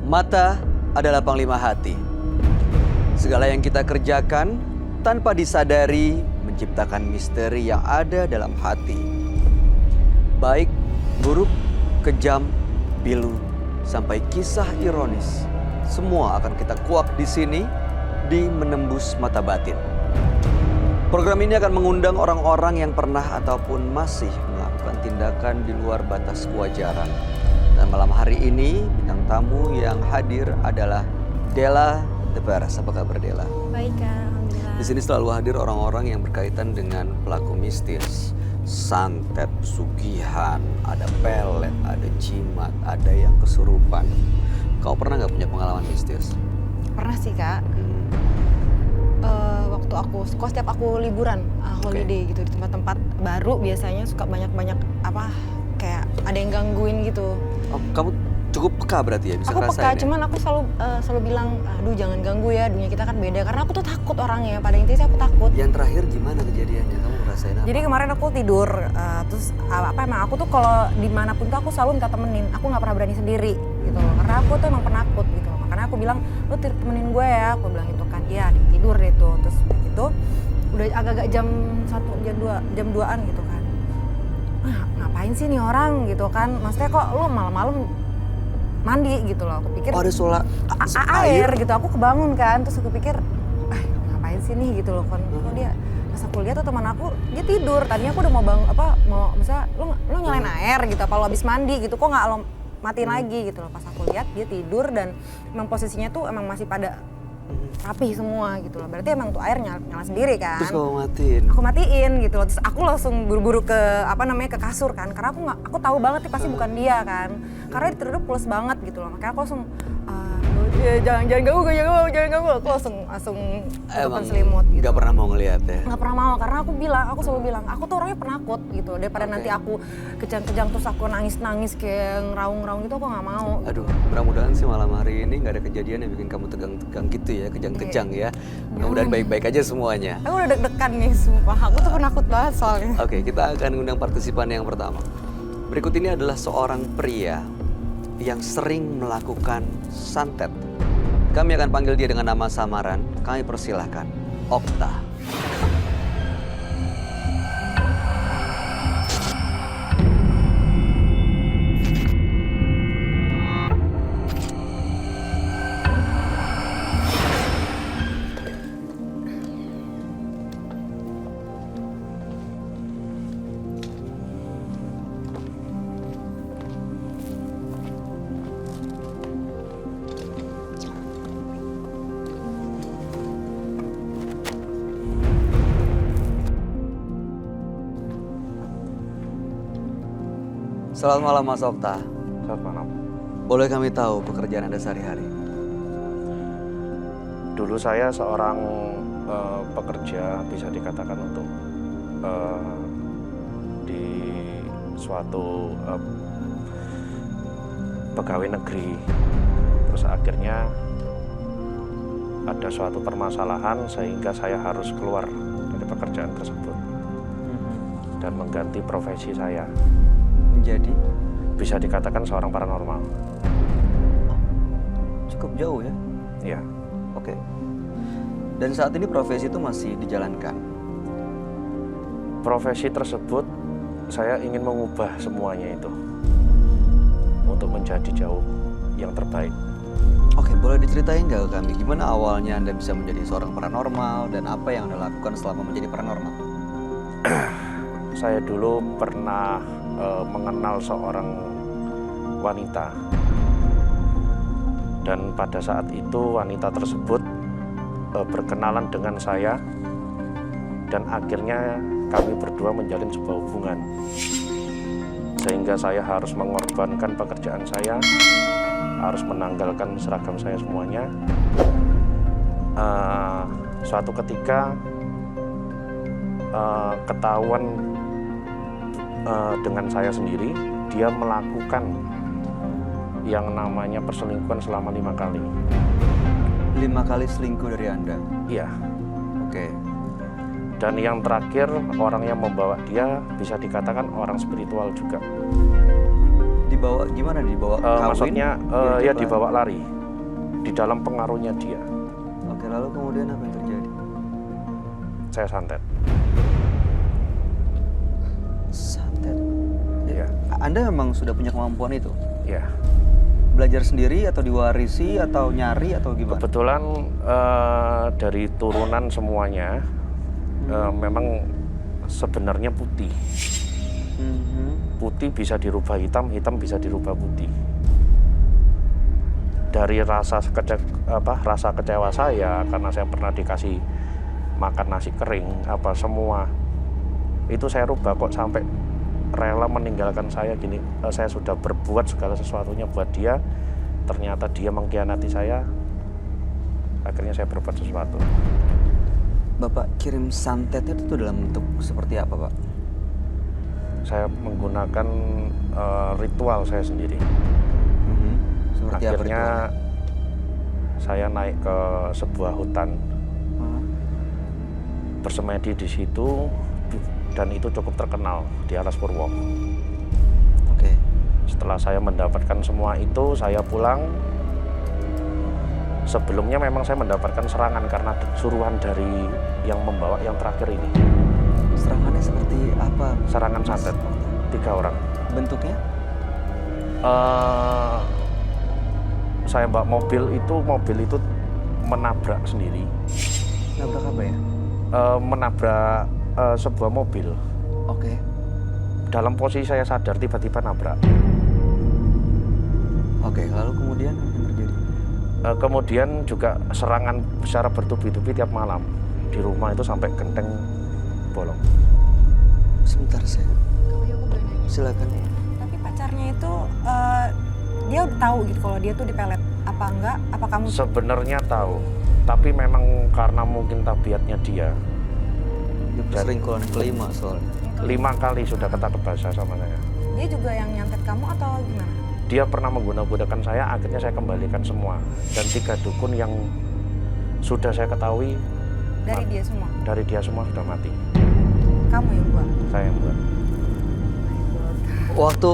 Mata adalah panglima hati. Segala yang kita kerjakan tanpa disadari menciptakan misteri yang ada dalam hati. Baik, buruk, kejam, pilu, sampai kisah ironis. Semua akan kita kuak di sini di Menembus Mata Batin. Program ini akan mengundang orang-orang yang pernah ataupun masih melakukan tindakan di luar batas kewajaran. Dan malam hari ini bintang tamu yang hadir adalah Della The Peres. Apa kabar Della? Baik, Kak. Alhamdulillah. Di sini selalu hadir orang-orang yang berkaitan dengan pelaku mistis. Santet, pesugihan, ada pelet, ada jimat, ada yang kesurupan. Kau pernah nggak punya pengalaman mistis? Pernah sih, Kak. Waktu setiap aku liburan, holiday gitu di tempat-tempat baru biasanya suka banyak kayak ada yang gangguin gitu. Oh, kamu cukup peka berarti ya, bisa Aku ngerasain peka, ya? cuman aku selalu bilang, aduh jangan ganggu ya, dunia kita kan beda. Karena aku tuh takut orangnya, pada intinya aku takut. Yang terakhir gimana kejadiannya? Kamu ngerasain apa? Jadi kemarin aku tidur, terus emang aku tuh kalau dimanapun tuh aku selalu minta temenin. Aku nggak pernah berani sendiri gitu loh, karena aku tuh emang penakut gitu loh. Makanya aku bilang, lu temenin gue ya, aku bilang gitu kan. Iya, tidur deh tuh. Terus gitu, udah agak-agak jam 2-an gitu kan. Ngapain sih nih orang gitu kan, maksudnya kok lu malam-malam mandi gitu loh. Aku pikir ada sholat air gitu, aku kebangun kan. Terus aku pikir, ngapain sih nih gitu loh kan. Kok dia, pas aku lihat tuh teman aku, dia tidur. Tadinya aku udah mau misalnya lu nyalain air gitu, apa lu habis mandi gitu, kok nggak lo matiin lagi gitu loh. Pas aku lihat dia tidur dan emang posisinya tuh emang masih pada rapih semua gitu loh. Berarti emang tuh air nyala sendiri kan. Terus kamu matiin? Aku matiin gitu loh. Terus aku langsung buru-buru ke ke kasur kan. Karena aku tahu banget nih pasti bukan dia kan. Karena dia tidurnya pules banget gitu loh. Makanya aku langsung jangan ganggu gue, jangan ganggu. Aku langsung tutupan selimut gitu. Gak pernah mau ngeliat ya? Gak pernah mau, karena aku selalu bilang, aku tuh orangnya penakut gitu. Daripada nanti aku kejang-kejang terus aku nangis-nangis kayak ngeraung-ngeraung gitu, aku gak mau. Aduh, mudah-mudahan sih malam hari ini gak ada kejadian yang bikin kamu tegang-tegang gitu ya, kejang-kejang ya. Mudah-mudahan baik-baik aja semuanya. Aku udah deg-degan nih, sumpah. Aku tuh penakut banget soalnya. Oke, kita akan undang partisipan yang pertama. Berikut ini adalah seorang pria yang sering melakukan santet. Kami akan panggil dia dengan nama samaran. Kami persilahkan, Okta. Selamat malam Mas Okta. Selamat malam. Boleh kami tahu pekerjaan Anda sehari-hari? Dulu saya seorang pekerja, bisa dikatakan untuk di suatu pegawai negeri. Terus akhirnya ada suatu permasalahan sehingga saya harus keluar dari pekerjaan tersebut dan mengganti profesi saya. Menjadi? Bisa dikatakan seorang paranormal. Cukup jauh ya? Iya. Oke. Dan saat ini profesi itu masih dijalankan? Profesi tersebut saya ingin mengubah semuanya itu untuk menjadi jauh yang terbaik. Oke, boleh diceritain nggak ke kami gimana awalnya Anda bisa menjadi seorang paranormal dan apa yang Anda lakukan selama menjadi paranormal? Saya dulu pernah mengenal seorang wanita, dan pada saat itu wanita tersebut berkenalan dengan saya, dan akhirnya kami berdua menjalin sebuah hubungan sehingga saya harus mengorbankan pekerjaan saya, harus menanggalkan seragam saya semuanya. Suatu ketika ketahuan dengan saya sendiri, dia melakukan yang namanya perselingkuhan selama 5 kali. 5 kali selingkuh dari Anda? Iya. Oke. Dan yang terakhir, orang yang membawa dia bisa dikatakan orang spiritual juga. Dibawa gimana? Dibawa kawin? Maksudnya ya dibawa lari. di dalam pengaruhnya dia. Oke, lalu kemudian apa yang terjadi? Saya santet. Santet. Ya, Anda memang sudah punya kemampuan itu? ya. Belajar sendiri atau diwarisi atau nyari atau gimana? Kebetulan dari turunan semuanya memang sebenarnya putih. Putih bisa dirubah hitam, hitam bisa dirubah putih. Dari rasa kecewa saya karena saya pernah dikasih makan nasi kering apa semua itu saya rubah kok sampai rela meninggalkan saya gini. Saya sudah berbuat segala sesuatunya buat dia, ternyata dia mengkhianati saya. Akhirnya saya berbuat sesuatu. Bapak kirim santetnya itu dalam bentuk seperti apa, Pak? Saya menggunakan ritual saya sendiri. Seperti apa Akhirnya ritualnya? saya naik ke sebuah hutan, bersemedi di situ, dan itu cukup terkenal di Alas Purwo. Oke. Setelah saya mendapatkan semua itu, saya pulang. Sebelumnya memang saya mendapatkan serangan karena suruhan dari yang membawa yang terakhir ini. Serangannya seperti apa? Serangan santet, 3 orang. Bentuknya? Saya bawa mobil itu menabrak sendiri. Nabrak apa ya? Menabrak sebuah mobil. Oke. Dalam posisi saya sadar tiba-tiba nabrak. Oke, lalu kemudian apa yang terjadi? Kemudian juga serangan secara bertubi-tubi tiap malam. Di rumah itu sampai genteng bolong. Sebentar, saya silakan. Tapi pacarnya itu dia udah tahu gitu kalau dia tuh dipelet. Apa enggak? Apa kamu? Sebenarnya tahu, tapi memang karena mungkin tabiatnya dia. Dia selingkuhan kelima soalnya. 5 kali sudah ketangkep basah sama saya. Dia juga yang nyantet kamu atau gimana? Dia pernah menggunakan saya, akhirnya saya kembalikan semua. Dan 3 dukun yang sudah saya ketahui Dari dia semua? dari dia semua sudah mati. Kamu yang buat? Saya yang buat. Waktu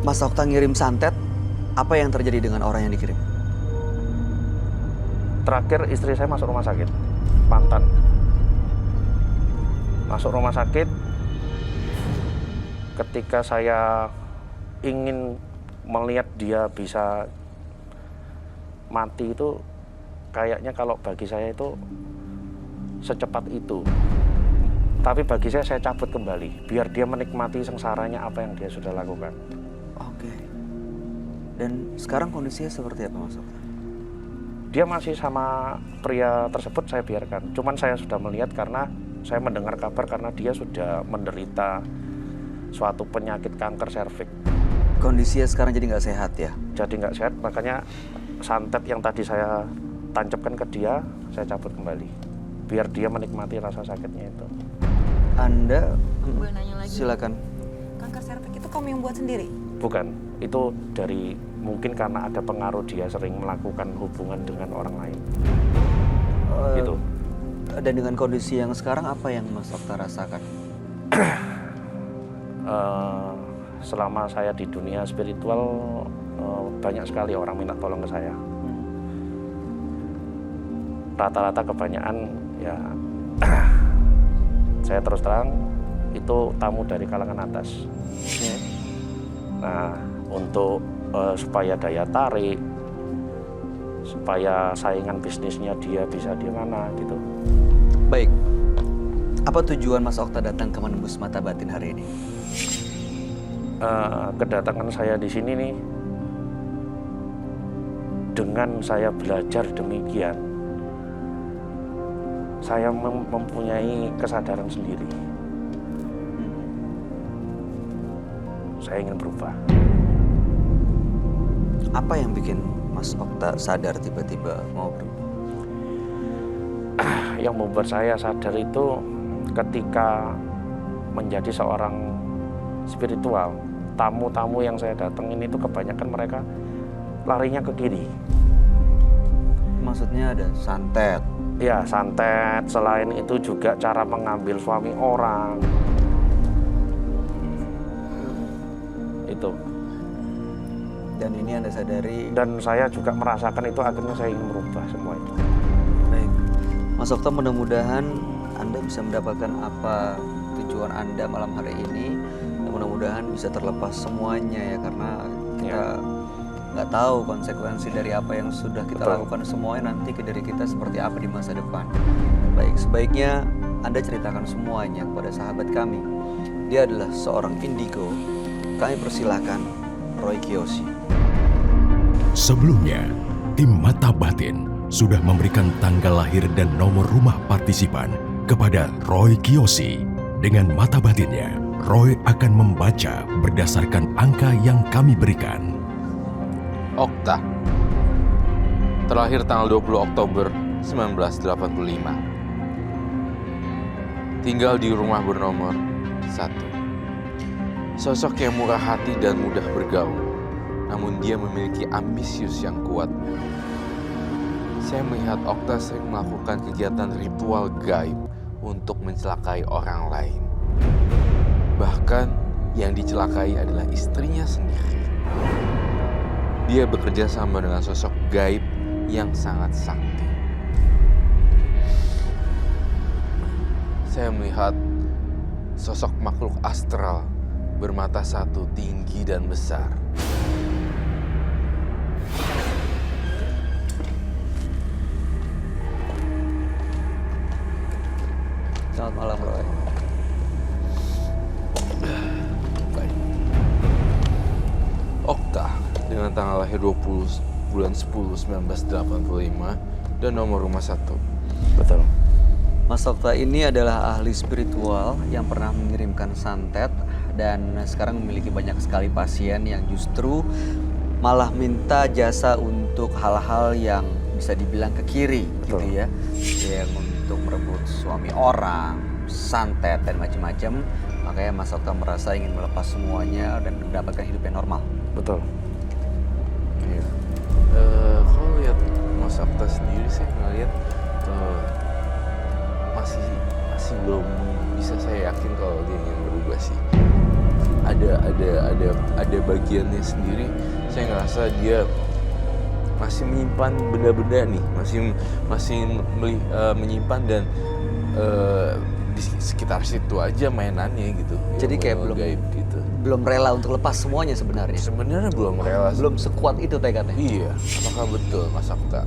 Mas Okta ngirim santet, apa yang terjadi dengan orang yang dikirim? Terakhir istri saya masuk rumah sakit, Pantan. Masuk rumah sakit, ketika saya ingin melihat dia bisa mati itu, kayaknya kalau bagi saya itu secepat itu. Tapi bagi saya cabut kembali, biar dia menikmati sengsaranya apa yang dia sudah lakukan. Oke. Dan sekarang kondisinya seperti apa, Mas Okta? Dia masih sama pria tersebut, saya biarkan. Cuman saya sudah melihat karena saya mendengar kabar karena dia sudah menderita suatu penyakit kanker serviks. Kondisinya sekarang jadi nggak sehat ya? Jadi nggak sehat, makanya santet yang tadi saya tancapkan ke dia, saya cabut kembali. Biar dia menikmati rasa sakitnya itu. Anda, Gue nanya lagi. silakan. Kanker serviks itu kamu yang buat sendiri? Bukan, itu dari mungkin karena ada pengaruh dia sering melakukan hubungan dengan orang lain. Gitu. Dan dengan kondisi yang sekarang, apa yang Mas Okta rasakan? Selama saya di dunia spiritual, banyak sekali orang minta tolong ke saya. Rata-rata kebanyakan ya saya terus terang itu tamu dari kalangan atas. Nah, untuk supaya daya tarik, supaya saingan bisnisnya dia bisa di mana gitu. Baik, apa tujuan Mas Okta datang ke Menembus Mata Batin hari ini? Kedatangan saya di sini nih, dengan saya belajar demikian, saya mempunyai kesadaran sendiri. Saya ingin berubah. Apa yang bikin Mas Okta sadar tiba-tiba mau berubah? Yang membuat saya sadar itu ketika menjadi seorang spiritual, tamu-tamu yang saya datengin itu kebanyakan mereka larinya ke kiri. Maksudnya ada santet? Ya, santet. Selain itu juga cara mengambil suami orang. Itu. Dan ini Anda sadari. Dan saya juga merasakan itu, akhirnya saya ingin merubah semua itu. Baik. Mas Okta, mudah-mudahan Anda bisa mendapatkan apa tujuan Anda malam hari ini. Dan mudah-mudahan bisa terlepas semuanya ya, karena kita nggak tahu konsekuensi dari apa yang sudah kita lakukan semuanya nanti ke diri kita seperti apa di masa depan. Baik, sebaiknya Anda ceritakan semuanya kepada sahabat kami. Dia adalah seorang indigo. Kami persilahkan Roy Kiyoshi. Sebelumnya, tim Mata Batin sudah memberikan tanggal lahir dan nomor rumah partisipan kepada Roy Kiyoshi. Dengan mata batinnya, Roy akan membaca berdasarkan angka yang kami berikan. Okta, terlahir tanggal 20 Oktober 1985. Tinggal di rumah bernomor 1. Sosok yang murah hati dan mudah bergaul, namun dia memiliki ambisius yang kuat. Saya melihat Okta sering melakukan kegiatan ritual gaib untuk mencelakai orang lain. Bahkan yang dicelakai adalah istrinya sendiri. Dia bekerja sama dengan sosok gaib yang sangat sakti. Saya melihat sosok makhluk astral bermata satu, tinggi dan besar. Selamat malam, Roy. Baik. Okta dengan tanggal lahir 20 bulan 10 1985 dan nomor rumah 1. Betul. Mas Okta ini adalah ahli spiritual yang pernah mengirimkan santet dan sekarang memiliki banyak sekali pasien yang justru malah minta jasa untuk hal-hal yang bisa dibilang ke kiri. Betul. Gitu ya. Yang untuk merebut suami orang, santet dan macam-macam. Makanya Mas Okta merasa ingin melepas semuanya dan mendapatkan hidup yang normal. Betul. Iya. Kalau lihat Mas Okta sendiri, saya ngeliat masih belum bisa saya yakin kalau dia ingin berubah sih. Ada bagiannya sendiri. Saya ngerasa dia masih menyimpan benda-benda nih, masih menyimpan dan di sekitar situ aja mainannya gitu. Jadi kayak belum gaib gitu. Belum rela untuk lepas semuanya sebenarnya. Sebenarnya belum rela. Belum sekuat itu tekadnya. Iya, apakah betul Mas Okta?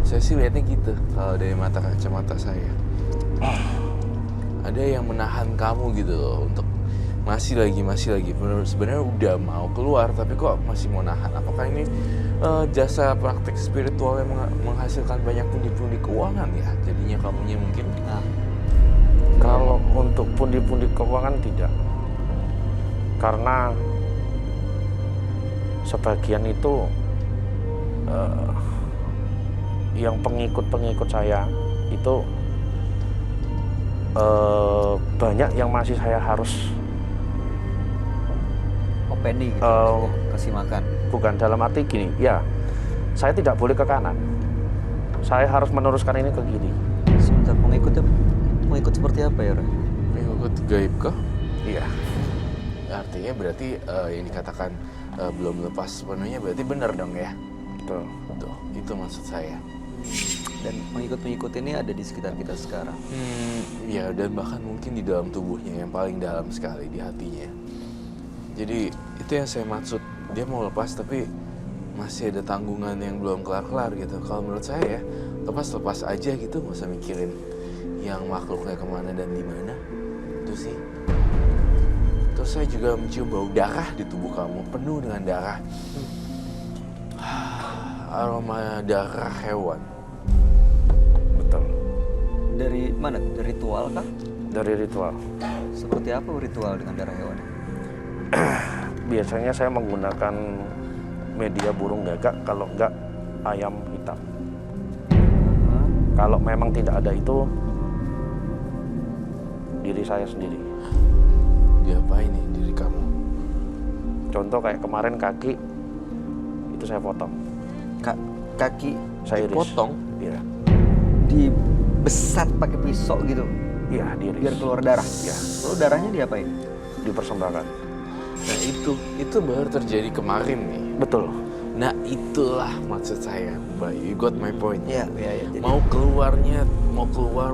Saya sih lihatnya gitu kalau dari mata kacamata saya. Ada yang menahan kamu gitu loh untuk masih lagi. Sebenarnya udah mau keluar tapi kok masih mau nahan. Apakah ini jasa praktik spiritual yang menghasilkan banyak pundi-pundi keuangan ya? Jadinya kamunya mungkin. Kalau untuk pundi-pundi keuangan tidak. Karena sebagian itu yang pengikut-pengikut saya itu banyak yang masih saya harus Openi gitu maksudnya, kasih makan. bukan dalam arti gini, ya saya tidak boleh ke kanan, saya harus meneruskan ini ke kiri. Sebentar, pengikut seperti apa ya, Roy? Pengikut gaib kah? Iya. Artinya berarti yang dikatakan belum lepas sepenuhnya berarti benar dong ya? Betul. Tuh, itu maksud saya. Dan pengikut-pengikut ini ada di sekitar kita sekarang. Ya dan bahkan mungkin di dalam tubuhnya yang paling dalam sekali di hatinya. Jadi itu yang saya maksud, dia mau lepas tapi masih ada tanggungan yang belum kelar-kelar gitu. Kalau menurut saya ya lepas aja gitu, nggak usah mikirin yang makhluknya kemana dan di mana. Itu sih. Terus saya juga mencium bau darah di tubuh kamu, penuh dengan darah. Aroma darah hewan. Betul. Dari mana? Dari ritual kah? Dari ritual. Seperti apa ritual dengan darah hewan? Biasanya saya menggunakan media burung gagak, kalau enggak ayam hitam. Kalau memang tidak ada itu, diri saya sendiri. Diapain nih diri kamu? Contoh kayak kemarin kaki, itu saya potong. Kaki Saya iris. Dipotong? Iya. dibesat pakai pisau gitu Iya, diiris. biar keluar darah. Iya. Lalu darahnya diapain? Dipersembahkan. Nah itu baru terjadi kemarin nih. Betul. Nah itulah maksud saya, Mbak. You got my point. Iya. Jadi Mau keluar,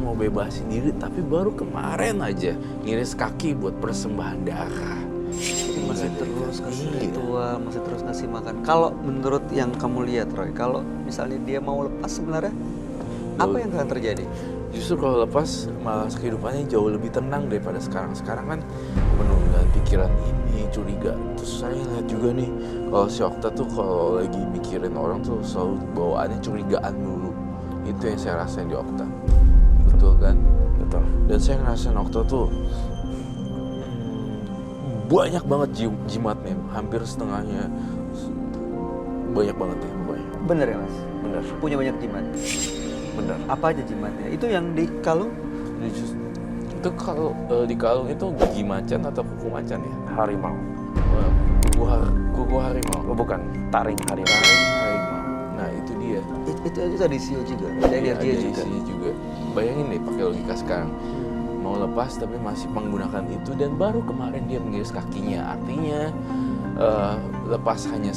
mau bebasin diri, tapi baru kemarin aja ngiris kaki buat persembahan darah. jadi masih terus kasih Iya. ritual, masih terus ngasih makan. Kalau menurut yang kamu lihat, Roy, kalau misalnya dia mau lepas sebenarnya, apa yang akan terjadi? Justru kalau lepas malah kehidupannya jauh lebih tenang daripada sekarang. Sekarang kan penuh dengan pikiran ini, curiga. Terus saya lihat juga nih, kalau si Okta tuh kalau lagi mikirin orang tuh selalu bawaannya curigaan dulu. Itu yang saya rasain di Okta. Betul kan? Betul. Dan saya ngerasain Okta tuh banyak banget jimatnya, hampir setengahnya. Banyak banget ya pokoknya. Bener ya, Mas? Benar. Punya banyak jimat. Benar. Apa aja jimatnya? Itu yang di kalung? Itu kalau di kalung itu gigi macan atau kuku macan ya? Harimau. Kuku harimau. Oh, bukan, taring harimau. Taring harimau. Nah itu dia. Itu tadi Sio juga. Ada energi Ada juga. isinya juga. Bayangin deh pakai logika sekarang. Mau lepas tapi masih menggunakan itu dan baru kemarin dia mengiris kakinya. Artinya lepas hanya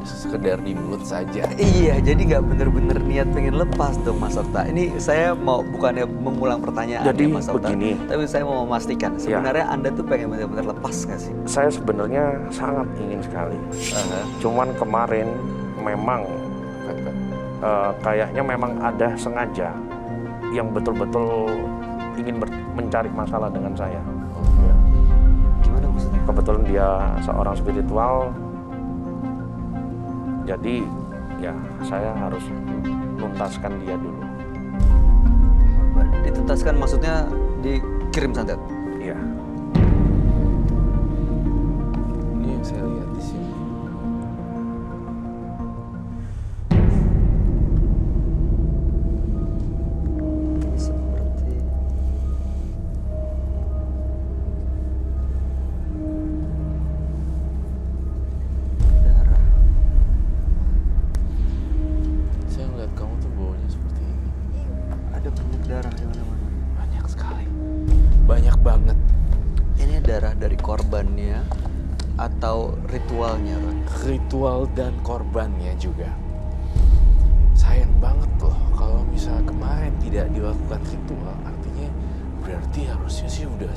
sekedar di mulut saja. Iya, jadi nggak bener-bener niat pengen lepas dong, Mas Okta. Ini saya mau bukannya mengulang pertanyaan Jadi ya, Mas Okta, begini. tapi saya mau memastikan sebenarnya Anda tuh pengen bener-bener lepas nggak sih? Saya sebenarnya sangat ingin sekali. Cuman kemarin memang kayaknya memang ada sengaja yang betul-betul ingin mencari masalah dengan saya. Gimana maksudnya? Kebetulan dia seorang spiritual, jadi ya saya harus tuntaskan dia dulu. Dituntaskan maksudnya dikirim santet? Iya. Ini yang saya lihat di sini. Seperti darah. Saya ngeliat kamu tuh baunya seperti ini. Ada banyak darah di mana-mana. Banyak sekali. Banyak banget. Ini darah dari korbannya atau ritualnya, Roy? Ritual dan korbannya juga. Sayang banget loh kalau misalnya kemarin tidak dilakukan ritual, artinya berarti harusnya sih udah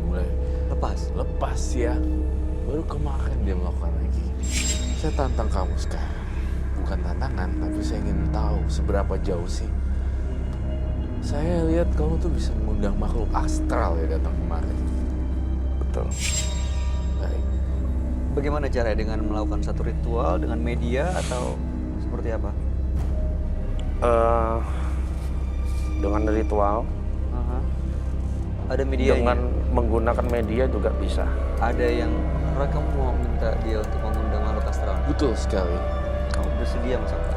mulai lepas ya. Baru kemarin dia melakukan lagi. Saya tantang kamu sekarang. Bukan tantangan, tapi saya ingin tahu seberapa jauh sih. Saya lihat kamu tuh bisa mengundang makhluk astral ya datang kemarin. Betul. Baik. Bagaimana caranya, dengan melakukan satu ritual dengan media atau seperti apa? Dengan ritual, Ada medianya? dengan menggunakan media juga bisa. Ada yang Roy, kamu mau minta dia untuk mengundang makhluk astral? Betul sekali. Kamu bersedia, Mas Okta?